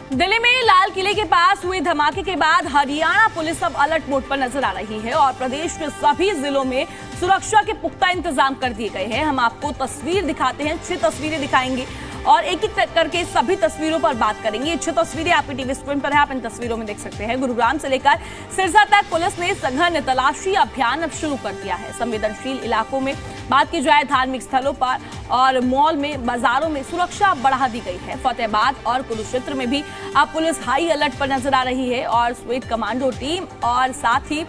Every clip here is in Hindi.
दिल्ली में लाल किले के पास हुए धमाके के बाद हरियाणा पुलिस अब अलर्ट मोड पर नजर आ रही है और प्रदेश के सभी जिलों में सुरक्षा के पुख्ता इंतजाम कर दिए गए हैं। हम आपको तस्वीर दिखाते हैं, 6 तस्वीरें दिखाएंगे और एक एक करके सभी तस्वीरों पर बात करेंगे। 6 तस्वीरें आपकी टीवी स्क्रीन पर है, आप इन तस्वीरों में देख सकते हैं। गुरुग्राम से लेकर सिरसा तक पुलिस ने सघन तलाशी अभियान अब शुरू कर दिया है। संवेदनशील इलाकों में बात की जाए, धार्मिक स्थलों पर और मॉल में, बाजारों में सुरक्षा बढ़ा दी गई है। फतेहाबाद और कुरुक्षेत्र में भी अब पुलिस हाई अलर्ट पर नजर आ रही है और स्वीट कमांडो टीम और साथ ही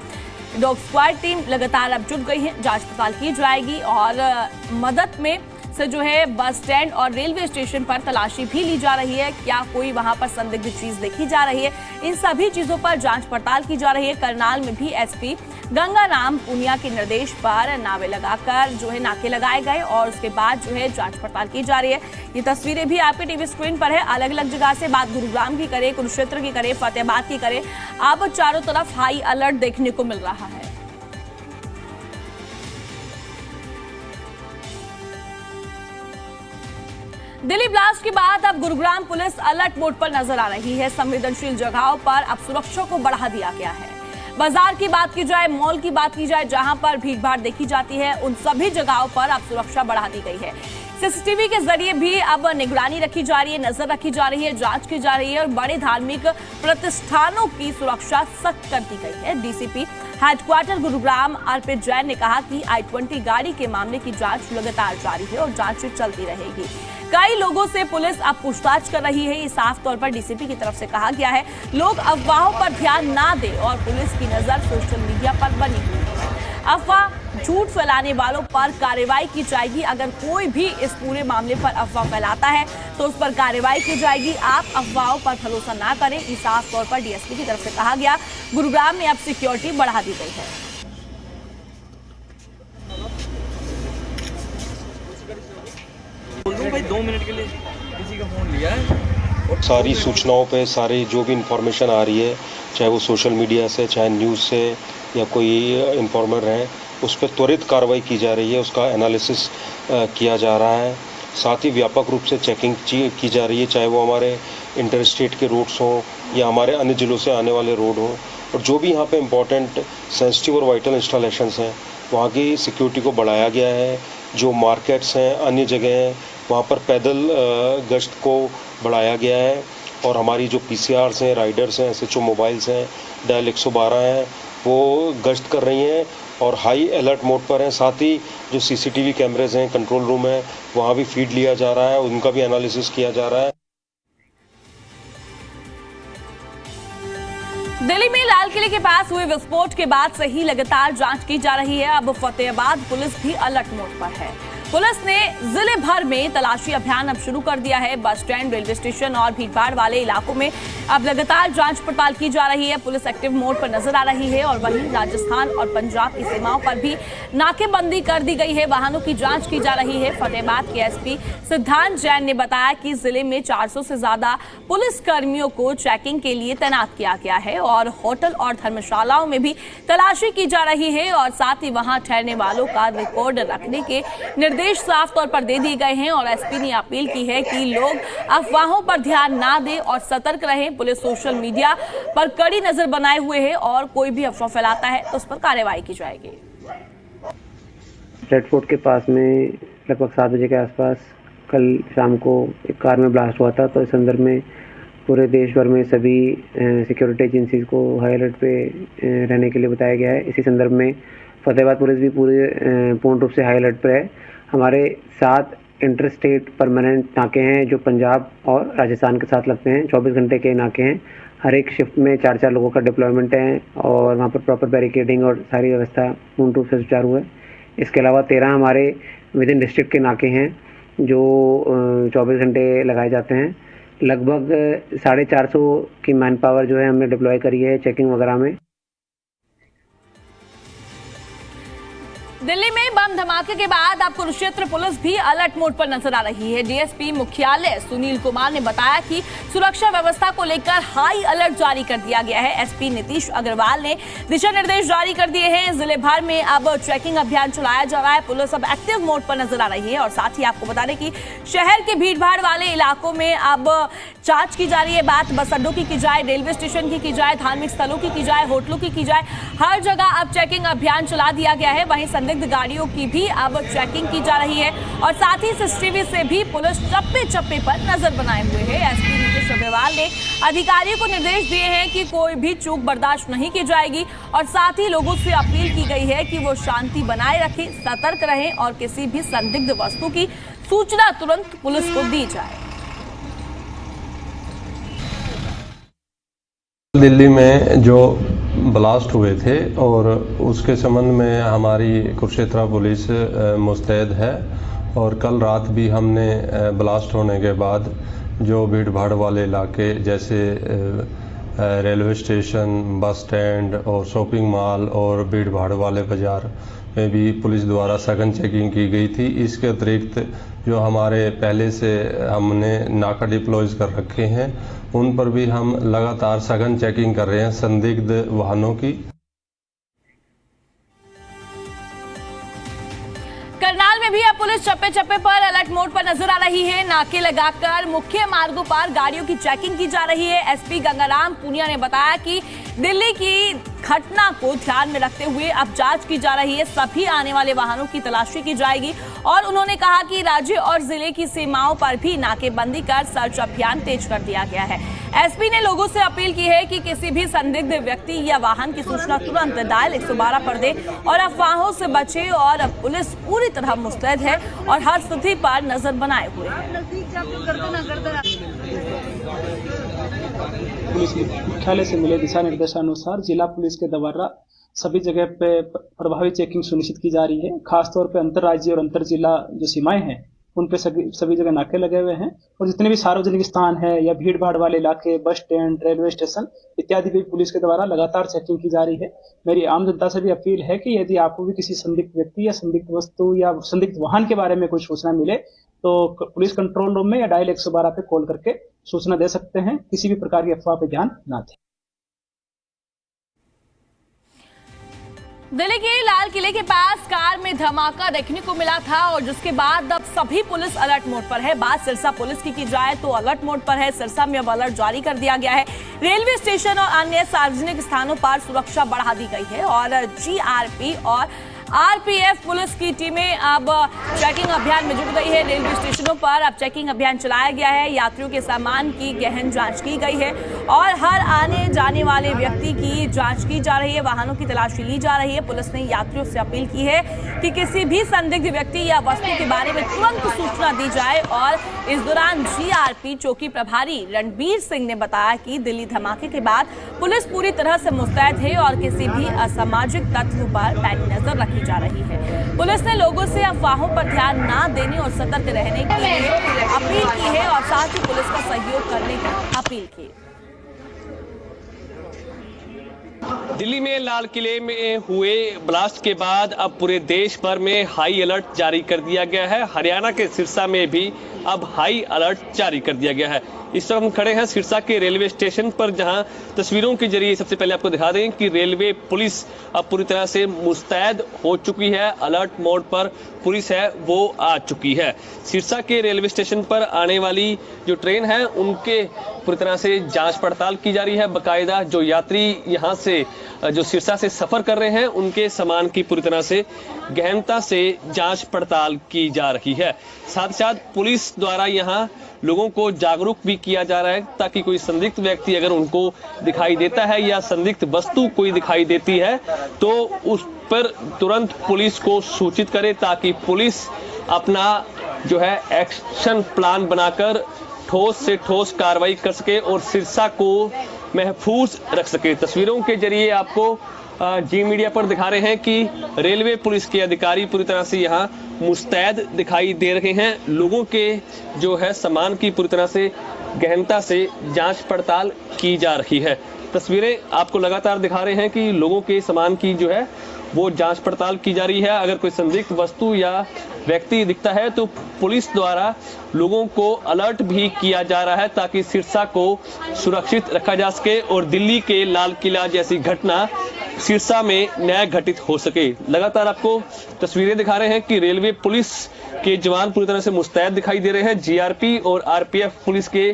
डॉग स्क्वाड टीम लगातार अब जुट गई है। जांच पड़ताल की जाएगी और मदद में से जो है बस स्टैंड और रेलवे स्टेशन पर तलाशी भी ली जा रही है। क्या कोई वहां पर संदिग्ध चीज देखी जा रही है, इन सभी चीजों पर जांच पड़ताल की जा रही है। करनाल में भी एसपी गंगाराम पुनिया के निर्देश पर नावे लगाकर जो है नाके लगाए गए और उसके बाद जो है जांच पड़ताल की जा रही है। ये तस्वीरें भी आपके टीवी स्क्रीन पर है। अलग अलग जगह से बात गुरुग्राम की करें, कुरुक्षेत्र की करें, फतेहाबाद की करें, अब चारों तरफ हाई अलर्ट देखने को मिल रहा है। दिल्ली ब्लास्ट के बाद अब गुरुग्राम पुलिस अलर्ट मोड पर नजर आ रही है। संवेदनशील जगहों पर अब सुरक्षा को बढ़ा दिया गया है। बाजार की बात की जाए, मॉल की बात की जाए, जहां पर भीड़ भाड़ देखी जाती है, उन सभी जगहों पर अब सुरक्षा बढ़ा दी गई है। सीसीटीवी के जरिए भी अब निगरानी रखी जा रही है, नजर रखी जा रही है, जांच की जा रही है और बड़े धार्मिक प्रतिष्ठानों की सुरक्षा सख्त कर दी गई है। डीसीपी हेडक्वार्टर गुरुग्राम अर्पित जैन ने कहा कि I-20 गाड़ी के मामले की जांच लगातार जारी है और जांच चलती रहेगी। कई लोगों से पुलिस अब पूछताछ कर रही है, ये साफ तौर पर डीसीपी की तरफ से कहा गया है। लोग अफवाहों पर ध्यान ना दें और पुलिस की नजर सोशल मीडिया पर बनी हुई है। अफवाह, झूठ फैलाने वालों पर कार्रवाई की जाएगी। अगर कोई भी इस पूरे मामले पर अफवाह फैलाता है तो उस पर कार्रवाई की जाएगी। आप अफवाहों पर भरोसा ना करें, ये साफ तौर पर डीएसपी की तरफ से कहा गया। गुरुग्राम में अब सिक्योरिटी बढ़ा दी गई है। भाई 2 मिनट के लिए किसी का फोन लिया है। सारी सूचनाओं पे सारी जो भी इंफॉर्मेशन आ रही है, चाहे वो सोशल मीडिया से, चाहे न्यूज़ से या कोई इन्फॉर्मर है, उस पर त्वरित कार्रवाई की जा रही है, उसका एनालिसिस किया जा रहा है। साथ ही व्यापक रूप से चेकिंग की जा रही है, चाहे वो हमारे इंटर स्टेट के रूट्स हों या हमारे अन्य ज़िलों से आने वाले रोड हों। और जो भी यहाँ पे इम्पोर्टेंट सेंसिटिव और वाइटल इंस्टॉलेशंस हैं, वहाँ की सिक्योरिटी को बढ़ाया गया है। जो मार्केट्स हैं, अन्य जगह हैं, वहाँ पर पैदल गश्त को बढ़ाया गया है और हमारी जो पीसीआर्स हैं, राइडर्स हैं, SHO मोबाइल्स हैं, डायल 112 हैं, वो गश्त कर रही हैं और हाई अलर्ट मोड पर हैं। साथ ही जो सीसीटीवी कैमरेज हैं, कंट्रोल रूम है, वहाँ भी फीड लिया जा रहा है, उनका भी एनालिसिस किया जा रहा है। दिल्ली में लाल किले के पास हुए विस्फोट के बाद से ही लगातार जांच की जा रही है। अब फतेहाबाद पुलिस भी अलर्ट मोड पर है। पुलिस ने जिले भर में तलाशी अभियान अब शुरू कर दिया है। बस स्टैंड, रेलवे स्टेशन और भीड़भाड़ वाले इलाकों में अब लगातार जांच पड़ताल की जा रही है। पुलिस एक्टिव मोड पर नजर आ रही है और वहीं राजस्थान और पंजाब की सीमाओं पर भी नाकेबंदी कर दी गई है। वाहनों की जांच की जा रही है। फतेहाबाद के एसपी सिद्धांत जैन ने बताया कि जिले में 400 से ज्यादा पुलिस कर्मियों को चेकिंग के लिए तैनात किया गया है और होटल और धर्मशालाओं में भी तलाशी की जा रही है और साथ ही वहां ठहरने वालों का रिकॉर्ड रखने के निर्देश साफ तौर पर दे दिए गए हैं। और एसपी ने अपील की है कि लोग अफवाहों पर ध्यान ना दें और सतर्क रहें। पुलिस सोशल मीडिया पर कड़ी नजर बनाए हुए है और कोई भी अफवाह फैलाता है तो उस पर कार्रवाई की जाएगी। रेड फोर्ट के पास में लगभग 7 बजे के आसपास कल शाम को एक कार में ब्लास्ट हुआ था, तो इस संदर्भ में पूरे देश भर में सभी सिक्योरिटी एजेंसीज को हाई अलर्ट पे रहने के लिए बताया गया है। इसी संदर्भ में फतेहाबाद पुलिस भी पूर्ण रूप से हाई अलर्ट पर है। हमारे 7 इंटर स्टेट परमानेंट नाके हैं जो पंजाब और राजस्थान के साथ लगते हैं। 24 घंटे के नाके हैं। हर एक शिफ्ट में 4-4 लोगों का डिप्लॉयमेंट है और वहाँ पर प्रॉपर बैरिकेडिंग और सारी व्यवस्था पूर्ण रूप से सुचारू है। इसके अलावा 13 हमारे विद इन डिस्ट्रिक्ट के नाके हैं जो 24 घंटे लगाए जाते हैं। लगभग 450 की मैन पावर जो है हमने डिप्लॉय करी है चेकिंग वगैरह में। दिल्ली में बम धमाके के बाद अब कुरुक्षेत्र पुलिस भी अलर्ट मोड पर नजर आ रही है। डीएसपी मुख्यालय सुनील कुमार ने बताया कि सुरक्षा व्यवस्था को लेकर हाई अलर्ट जारी कर दिया गया है। एसपी नीतीश अग्रवाल ने दिशा निर्देश जारी कर दिए हैं। जिले भर में अब चेकिंग अभियान चलाया जा रहा है। पुलिस अब एक्टिव मोड पर नजर आ रही है और साथ ही आपको बता दें कि शहर के भीड़भाड़ वाले इलाकों में अब जांच की जा रही है। बात बस अड्डों की जाए, रेलवे स्टेशन की जाए, धार्मिक स्थलों की जाए, होटलों की जाए, हर जगह अब चेकिंग अभियान चला दिया गया है। वहीं संदिग्ध गाड़ियों की भी अब चेकिंग की जा रही है और साथ ही सीसीटीवी से भी पुलिस चप्पे चप्पे पर नजर बनाए हुए है। एसपी नीतीश अग्रवाल ने अधिकारियों को निर्देश दिए हैं कि कोई भी चूक बर्दाश्त नहीं की जाएगी और साथ ही लोगों से अपील की गई है कि वो शांति बनाए रखें, सतर्क रहें और किसी भी संदिग्ध वस्तु की सूचना तुरंत पुलिस को दी जाए। दिल्ली में जो ब्लास्ट हुए थे और उसके संबंध में हमारी कुरुक्षेत्र पुलिस मुस्तैद है और कल रात भी हमने ब्लास्ट होने के बाद जो भीड़ भाड़ वाले इलाके जैसे रेलवे स्टेशन, बस स्टैंड और शॉपिंग मॉल और भीड़ भाड़ वाले बाज़ार में भी पुलिस द्वारा सघन चेकिंग की गई थी। इसके अतिरिक्त जो हमारे पहले से हमने नाका डिप्लॉयज कर रखे हैं उन पर भी हम लगातार सघन चेकिंग कर रहे हैं संदिग्ध वाहनों की। करनाल में भी अब पुलिस चप्पे चप्पे पर अलर्ट मोड पर नजर आ रही है। नाके लगाकर मुख्य मार्गों पर गाड़ियों की चेकिंग की जा रही है। एसपी गंगाराम पुनिया ने बताया कि दिल्ली की घटना को ध्यान में रखते हुए अब जांच की जा रही है। सभी आने वाले वाहनों की तलाशी की जाएगी और उन्होंने कहा कि राज्य और जिले की सीमाओं पर भी नाकेबंदी कर सर्च अभियान तेज कर दिया गया है। एसपी ने लोगों से अपील की है कि किसी भी संदिग्ध व्यक्ति या वाहन की सूचना तुरंत डायल 112 पर दे और अफवाहों से बचे और पुलिस पूरी तरह मुस्तैद है और हर स्थिति पर नजर बनाए हुए है। पुलिस मुख्यालय से मिले दिशा निर्देशानुसार जिला पुलिस के द्वारा सभी जगह पे प्रभावी चेकिंग सुनिश्चित की जा रही है। खासतौर पे अंतर राज्य और अंतर जिला जो सीमाएं हैं उन पे सभी जगह नाके लगे हुए हैं और जितने भी सार्वजनिक स्थान है या भीड़ भाड़ वाले इलाके, बस स्टैंड, रेलवे स्टेशन इत्यादि भी पुलिस के द्वारा लगातार चेकिंग की जा रही है। मेरी आम जनता से भी अपील है कि यदि आपको भी किसी संदिग्ध व्यक्ति या संदिग्ध वस्तु या संदिग्ध वाहन के बारे में कुछ सूचना मिले तो पुलिस कंट्रोल रूम में या डायल 112 पे कॉल करके सूचना दे सकते हैं। किसी भी प्रकार की अफवाह पे ध्यान ना दें। दिल्ली के लाल किले के पास कार में धमाका देखने को मिला था और जिसके बाद अब सभी पुलिस अलर्ट मोड पर है। बात सिरसा पुलिस की जाए तो अलर्ट मोड पर है। सिरसा में अब अलर्ट जारी कर दिया गया है। रेलवे स्टेशन और अन्य सार्वजनिक स्थानों पर सुरक्षा बढ़ा दी गई है और जीआरपी और आरपीएफ पुलिस की टीमें अब चेकिंग अभियान में जुट गई है। रेलवे स्टेशनों पर अब चेकिंग अभियान चलाया गया है। यात्रियों के सामान की गहन जांच की गई है और हर आने जाने वाले व्यक्ति की जांच की जा रही है। वाहनों की तलाशी ली जा रही है। पुलिस ने यात्रियों से अपील की है कि किसी भी संदिग्ध व्यक्ति या वस्तु के बारे में तुरंत सूचना दी जाए और इस दौरान जीआरपी चौकी प्रभारी रणबीर सिंह ने बताया कि दिल्ली धमाके के बाद पुलिस पूरी तरह से मुस्तैद है और किसी भी असामाजिक तत्व पर पैनी नजर रखी जा रही है। पुलिस ने लोगों से अफवाहों पर ध्यान ना देने और सतर्क रहने के लिए अपील की है और साथ ही पुलिस का सहयोग करने की अपील की। दिल्ली में लाल किले में हुए ब्लास्ट के बाद अब पूरे देश भर में हाई अलर्ट जारी कर दिया गया है। हरियाणा के सिरसा में भी अब हाई अलर्ट जारी कर दिया गया है। इस वक्त हम खड़े हैं सिरसा के रेलवे स्टेशन पर, जहां तस्वीरों के जरिए सबसे पहले आपको दिखा दें कि रेलवे पुलिस अब पूरी तरह से मुस्तैद हो चुकी है। अलर्ट मोड पर पुलिस है वो आ चुकी है। सिरसा के रेलवे स्टेशन पर आने वाली जो ट्रेन है उनके पूरी तरह से जांच पड़ताल की जा रही है। बाकायदा जो यात्री यहाँ से जो सिरसा से सफर कर रहे हैं उनके सामान की पूरी तरह से गहनता से जांच पड़ताल की जा रही है। साथ साथ पुलिस द्वारा यहाँ लोगों को जागरूक भी किया जा रहा है ताकि कोई संदिग्ध व्यक्ति अगर उनको दिखाई देता है या संदिग्ध वस्तु कोई दिखाई देती है तो उस पर तुरंत पुलिस को सूचित करे ताकि पुलिस अपना जो है एक्शन प्लान बनाकर ठोस से ठोस कार्रवाई कर सके और सिरसा को महफूज रख सके। तस्वीरों के जरिए आपको जी मीडिया पर दिखा रहे हैं कि रेलवे पुलिस के अधिकारी पूरी तरह से यहाँ मुस्तैद दिखाई दे रहे हैं। लोगों के जो है सामान की पूरी तरह से गहनता से जांच पड़ताल की जा रही है। तस्वीरें आपको लगातार दिखा रहे हैं कि लोगों के सामान की जो है वो जांच पड़ताल की जा रही है। अगर कोई संदिग्ध वस्तु या व्यक्ति दिखता है तो पुलिस द्वारा लोगों को अलर्ट भी किया जा रहा है ताकि सिरसा को सुरक्षित रखा जा सके और दिल्ली के लाल किला जैसी घटना सिरसा में न घटित हो सके। लगातार आपको तस्वीरें दिखा रहे हैं कि रेलवे पुलिस के जवान पूरी तरह से मुस्तैद दिखाई दे रहे हैं। जीआरपी और आरपीएफ पुलिस के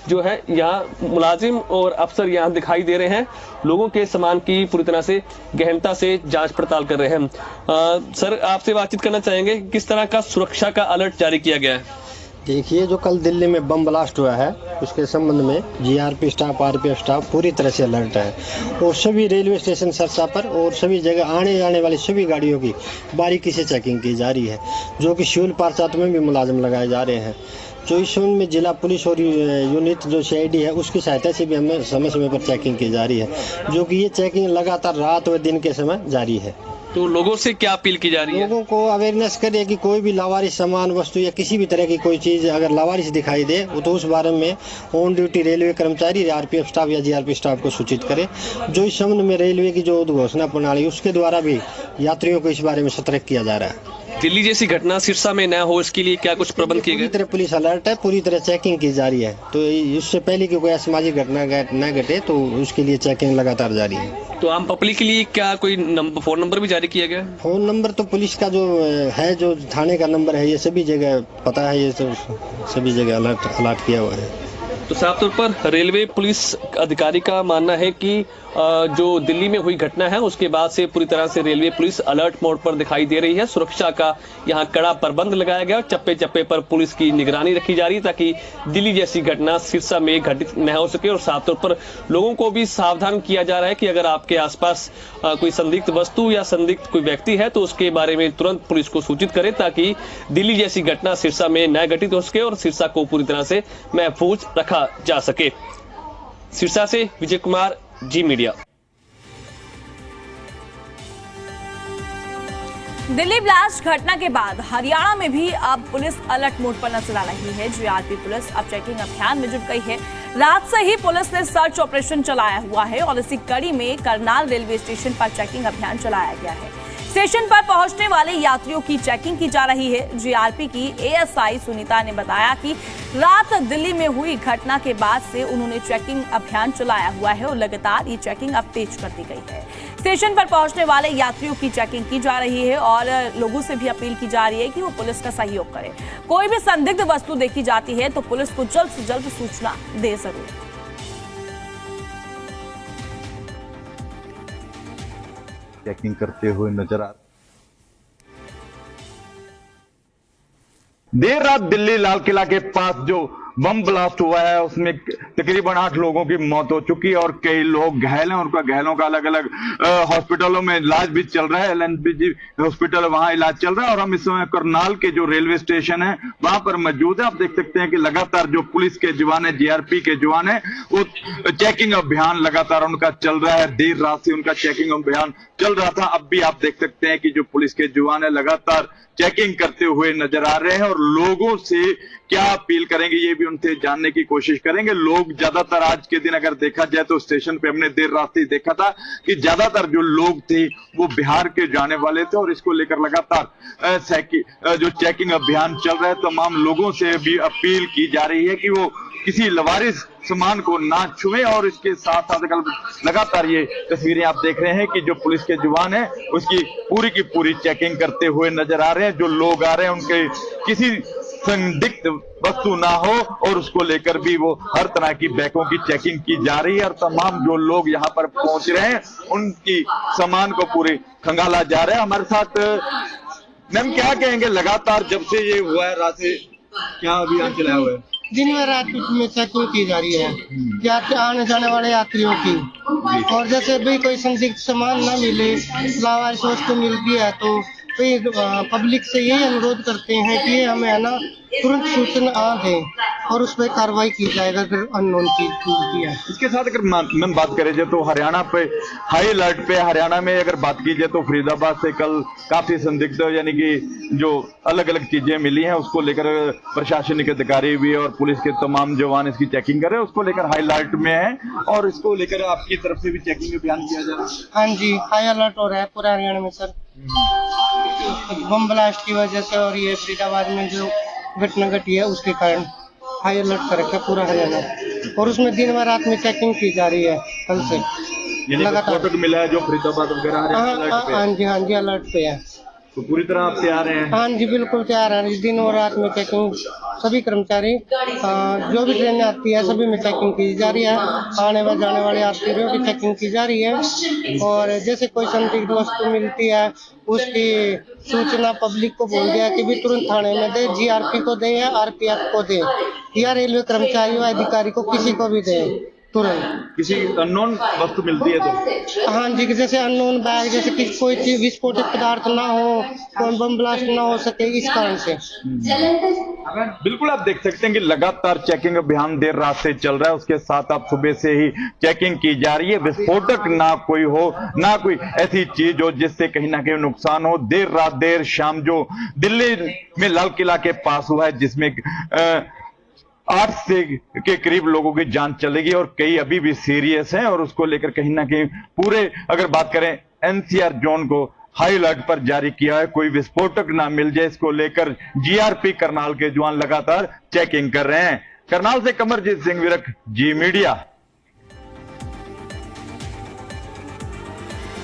जो है यहाँ मुलाजिम और अफसर यहाँ दिखाई दे रहे हैं। लोगों के सामान की पूरी तरह से गहनता से जांच पड़ताल कर रहे हैं। सर, आपसे बातचीत करना चाहेंगे, किस तरह का सुरक्षा का अलर्ट जारी किया गया है? देखिए, जो कल दिल्ली में बम ब्लास्ट हुआ है उसके संबंध में जीआरपी स्टाफ, आरपीएफ स्टाफ पूरी तरह से अलर्ट है और सभी रेलवे स्टेशन सिरसा पर और सभी जगह आने जाने वाली सभी गाड़ियों की बारीकी से चेकिंग की जा रही है, जो कि शिवल पार्चात में भी मुलाजिम लगाए जा रहे हैं। जो इस में जिला पुलिस और यूनिट जो सीआईडी है उसकी सहायता से भी हमें समय समय पर चेकिंग की जा रही है, जो कि ये चेकिंग लगातार रात व दिन के समय जारी है। तो लोगों से क्या अपील की जा रही है? लोगों को अवेयरनेस करिए कि कोई भी लावारिस सामान, वस्तु या किसी भी तरह की कोई चीज़ अगर लावारिस दिखाई दे तो उस बारे में ऑन ड्यूटी रेलवे कर्मचारी, आरपीएफ स्टाफ या जीआरपी स्टाफ को सूचित करे। जो इस संबंध में रेलवे की जो उद्घोषणा प्रणाली उसके द्वारा भी यात्रियों को इस बारे में सतर्क किया जा रहा है। दिल्ली जैसी घटना सिरसा में न हो इसके लिए क्या कुछ प्रबंध किए गए? पूरी तरह पुलिस अलर्ट है, पूरी तरह चेकिंग की जा रही है। तो इससे पहले कि कोई असामाजिक घटना न घटे तो उसके लिए चेकिंग लगातार जारी है। तो आम पब्लिक के लिए क्या कोई फोन नंबर भी जारी किया गया? फोन नंबर तो पुलिस का जो है, जो थाने का नंबर है, ये सभी जगह पता है, ये तो सभी जगह अलर्ट किया हुआ है। तो साफ तौर पर रेलवे पुलिस अधिकारी का मानना है कि जो दिल्ली में हुई घटना है उसके बाद से पूरी तरह से रेलवे पुलिस अलर्ट मोड पर दिखाई दे रही है। सुरक्षा का यहाँ कड़ा प्रबंध लगाया गया, चप्पे चप्पे पर पुलिस की निगरानी रखी जा रही है ताकि दिल्ली जैसी घटना सिरसा में घटित न हो सके। और साफ तौर पर लोगों को भी सावधान किया जा रहा है कि अगर आपके आसपास कोई संदिग्ध वस्तु या संदिग्ध कोई व्यक्ति है तो उसके बारे में तुरंत पुलिस को सूचित करें ताकि दिल्ली जैसी घटना सिरसा में न घटित हो सके और सिरसा को पूरी तरह से महफूज रखा जा सके। सिरसा से विजय कुमार, जी मीडिया। दिल्ली ब्लास्ट घटना के बाद हरियाणा में भी अब पुलिस अलर्ट मोड पर नजर आ रही है। जीआरपी पुलिस अब चेकिंग अभियान में जुट गई है। रात से ही पुलिस ने सर्च ऑपरेशन चलाया हुआ है और इसी कड़ी में करनाल रेलवे स्टेशन पर चेकिंग अभियान चलाया गया है। स्टेशन पर पहुंचने वाले यात्रियों की चेकिंग की जा रही है। जीआरपी की एएसआई सुनीता ने बताया कि रात दिल्ली में हुई घटना के बाद से उन्होंने चेकिंग अभियान चलाया हुआ है और लगातार ये चेकिंग अब तेज कर दी गई है। स्टेशन पर पहुंचने वाले यात्रियों की चेकिंग की जा रही है और लोगों से भी अपील की जा रही है कि वो पुलिस का सहयोग करें। कोई भी संदिग्ध वस्तु देखी जाती है तो पुलिस को जल्द से जल्द सूचना दे जरूर। चेकिंग करते हुए नजर आ। देर रात दिल्ली लाल किला के पास जो बम ब्लास्ट हुआ है उसमें तकरीबन 8 लोगों की मौत हो चुकी है और कई लोग घायल हैं। उनका घायलों का अलग अलग हॉस्पिटलों में इलाज भी चल रहा है। एलएनबीजी हॉस्पिटल वहां इलाज चल रहा है और हम इस समय करनाल के जो रेलवे स्टेशन है वहां पर मौजूद है। आप देख सकते हैं कि लगातार जो पुलिस के जवान है, जीआरपी के जवान है, वो चेकिंग अभियान लगातार उनका चल रहा है। देर रात से उनका चेकिंग अभियान चल रहा था। अब भी आप देख सकते हैं कि जो पुलिस के जवान है लगातार चेकिंग करते हुए नजर आ रहे हैं और लोगों से क्या अपील करेंगे ये भी उनसे जानने की कोशिश करेंगे। लोग ज्यादातर आज के दिन अगर देखा जाए तो स्टेशन पे हमने देर रात से देखा था कि ज्यादातर जो लोग थे वो बिहार के जाने वाले थे और इसको लेकर लगातार जो चेकिंग अभियान चल रहा है तमाम लोगों से भी अपील की जा रही है कि वो किसी लवारिस सामान को ना छुए। और इसके साथ साथ लगातार ये तस्वीरें आप देख रहे हैं कि जो पुलिस के जवान है उसकी पूरी की पूरी चेकिंग करते हुए नजर आ रहे हैं। जो लोग आ रहे हैं उनके किसी संदिग्ध वस्तु ना हो और उसको लेकर भी वो हर तरह की बैगों की चेकिंग की जा रही है और तमाम जो लोग यहाँ पर पहुंच रहे हैं उनकी सामान को पूरे खंगाला जा रहा है। हमारे साथ मैम क्या कहेंगे, लगातार जब से ये हुआ है रात से क्या अभियान चलाया हुआ है? दिन में रात में चेकिंग की जा रही है आने जाने वाले यात्रियों की। और जैसे भी कोई संदिग्ध सामान न मिले, लावारिस वस्तु मिलती है तो पब्लिक से यही अनुरोध करते हैं कि हमें है ना तुरंत सूचना दें और उस पर कार्रवाई की जाएगा अगर अननोन चीज मिलती है। इसके साथ अगर मैम बात करें जाए तो हरियाणा पे हाई अलर्ट पे, हरियाणा में अगर बात की जाए तो फरीदाबाद से कल काफी संदिग्ध यानी कि जो अलग अलग चीजें मिली हैं उसको लेकर प्रशासनिक अधिकारी भी और पुलिस के तमाम जवान इसकी चेकिंग कर रहे हैं, उसको लेकर हाई अलर्ट में है और इसको लेकर आपकी तरफ से भी चेकिंग अभियान किया जा रहा है। हाँ जी, हाई अलर्ट हो रहा है पूरा हरियाणा में सर, बम ब्लास्ट की वजह से और ये फरीदाबाद में जो घटना घटी है उसके कारण हाई अलर्ट कर रखा है पूरा हरियाणा, और उसमें दिन व रात में चेकिंग की जा रही है कल से लगातार। मिला है जो फरीदाबाद वगैरह? हाँ जी अलर्ट पे है। तो पूरी तरह आप तैयार हैं? हाँ जी बिल्कुल तैयार है, दिन और रात में चेकिंग, सभी कर्मचारी जो भी ट्रेनें आती है सभी में चेकिंग की जा रही है, आने व जाने वाले यात्रियों की चेकिंग की जा रही है, और जैसे कोई संदिग्ध वस्तु मिलती है उसकी सूचना पब्लिक को बोल दिया कि भी तुरंत थाने में दे, जीआरपी को दे या आरपीएफ को दे या रेलवे कर्मचारी व अधिकारी को किसी को भी दे तुरंत। किसी अननोन वस्तु मिलती है तो? हाँ जी, जैसे अननोन बैग, जैसे कि कोई चीज विस्फोटक पदार्थ ना हो, कोई बम ब्लास्ट ना हो सके, इस कारण से। बिल्कुल आप देख सकते हैं कि लगातार चेकिंग अभियान देर रात से चल रहा है, उसके साथ आप सुबह से ही चेकिंग की जा रही है, विस्फोटक ना कोई हो, ना कोई ऐसी चीज हो जिससे कहीं ना कहीं नुकसान हो। देर रात देर शाम जो दिल्ली में लाल किला के पास हुआ है जिसमें 8 से के करीब लोगों की जान चलेगी और कई अभी भी सीरियस हैं, और उसको लेकर कहीं ना कहीं पूरे अगर बात करें एनसीआर जोन को हाई अलर्ट पर जारी किया है, कोई विस्फोटक ना मिल जाए इसको लेकर जीआरपी करनाल के जवान लगातार चेकिंग कर रहे हैं। करनाल से कमरजीत सिंह विरक, जी मीडिया।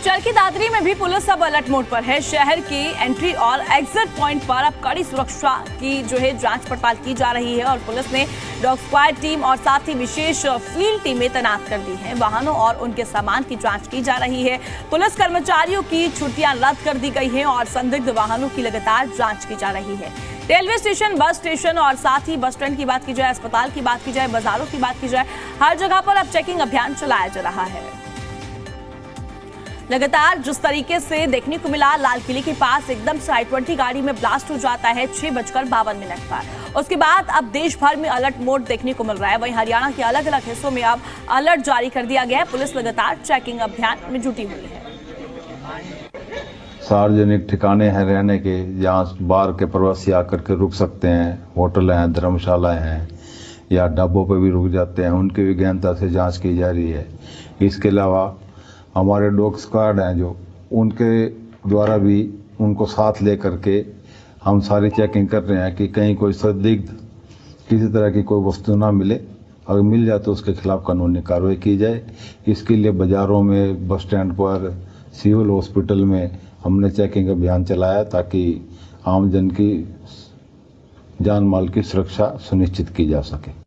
चरखी दादरी में भी पुलिस अब अलर्ट मोड पर है। शहर के एंट्री और एग्जिट पॉइंट पर अब कड़ी सुरक्षा की जो है जांच पड़ताल की जा रही है और पुलिस ने डॉग स्क्वाड टीम और साथ ही विशेष फील्ड टीमें तैनात कर दी हैं। वाहनों और उनके सामान की जांच की जा रही है। पुलिस कर्मचारियों की छुट्टियां रद्द कर दी गई हैं और संदिग्ध वाहनों की लगातार जांच की जा रही है। रेलवे स्टेशन, बस स्टेशन और साथ ही बस स्टैंड की बात की जाए, अस्पताल की बात की जाए, बाजारों की बात की जाए, हर जगह पर अब चेकिंग अभियान चलाया जा रहा है। लगातार जिस तरीके से देखने को मिला, लाल किले के पास एकदम से i20 गाड़ी में ब्लास्ट हो जाता है 6:52 पर। उसके बाद अब देश भर में अलर्ट मोड देखने को मिल रहा है। वहीं हरियाणा के अलग अलग हिस्सों में अब अलर्ट जारी कर दिया गया है। पुलिस लगातार चेकिंग अभियान में जुटी हुई है। सार्वजनिक ठिकाने हैं रहने के, जहाँ बाहर के प्रवासी आकर के रुक सकते हैं, होटल हैं, धर्मशालाएं हैं या ढाबों पर भी रुक जाते हैं, उनकी भी गहनता से जाँच की जा रही है। इसके अलावा हमारे डॉग स्क्वाड हैं जो, उनके द्वारा भी उनको साथ ले करके हम सारी चेकिंग कर रहे हैं कि कहीं कोई संदिग्ध किसी तरह की कोई वस्तु ना मिले, अगर मिल जाए तो उसके खिलाफ कानूनी कार्रवाई की जाए। इसके लिए बाज़ारों में, बस स्टैंड पर, सिविल हॉस्पिटल में हमने चेकिंग अभियान चलाया ताकि आम जन की जान माल की सुरक्षा सुनिश्चित की जा सके।